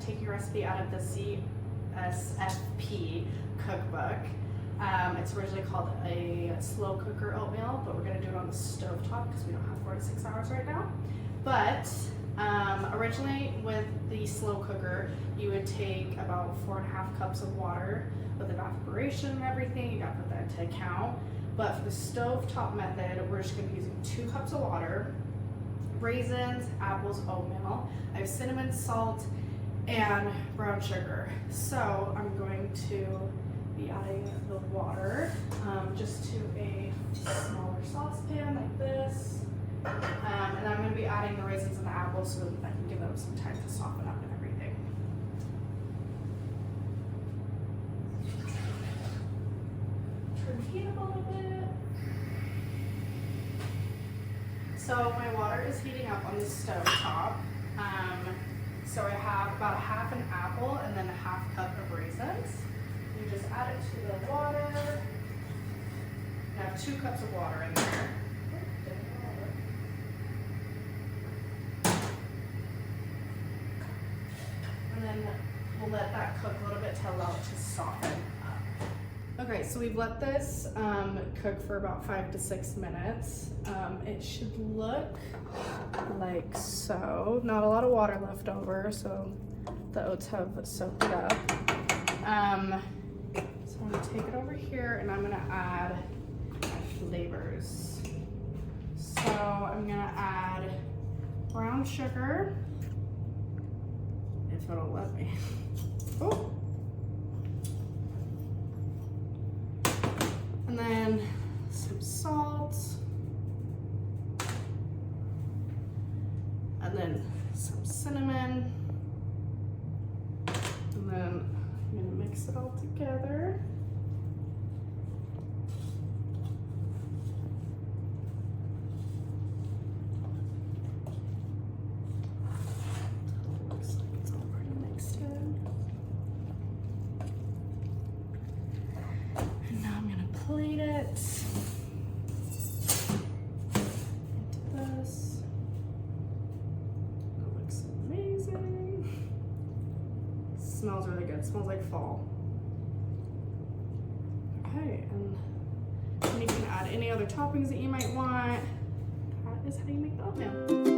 taking a recipe out of the CSFP cookbook. It's originally called a slow cooker oatmeal, but we're gonna do it on the stove top because we don't have 4 to 6 hours right now. But originally with the slow cooker, you would take about 4.5 cups of water with evaporation and everything. You gotta put that into account. But for the stove top method, we're just gonna be using 2 cups of water, raisins, apples, oatmeal. I have cinnamon, salt, and brown sugar. So I'm going to be adding the water just to a smaller saucepan like this. And I'm going to be adding the raisins and the apples so that I can give them some time to soften up and everything. Turn the heat up a little bit. So my water is heating up on the stove top. So I have about a half an apple and then a half cup of raisins. You just add it to the water. I have 2 cups of water in there. And then we'll let that cook a little bit to allow it to soften up. Okay, so we've let this cook for about 5 to 6 minutes. It should look like so. Not a lot of water left over, so the oats have soaked it up. So I'm gonna take it over here and I'm gonna add my flavors. So I'm gonna add brown sugar, if it'll let me. Oh. And then some salt. And then some cinnamon. And then I'm gonna mix it all together. Looks like it's all pretty mixed in. And now I'm gonna plate it into this. That looks amazing. Smells really good. Smells like fall. Okay, and you can add any other toppings that you might want. That is how you make the oatmeal.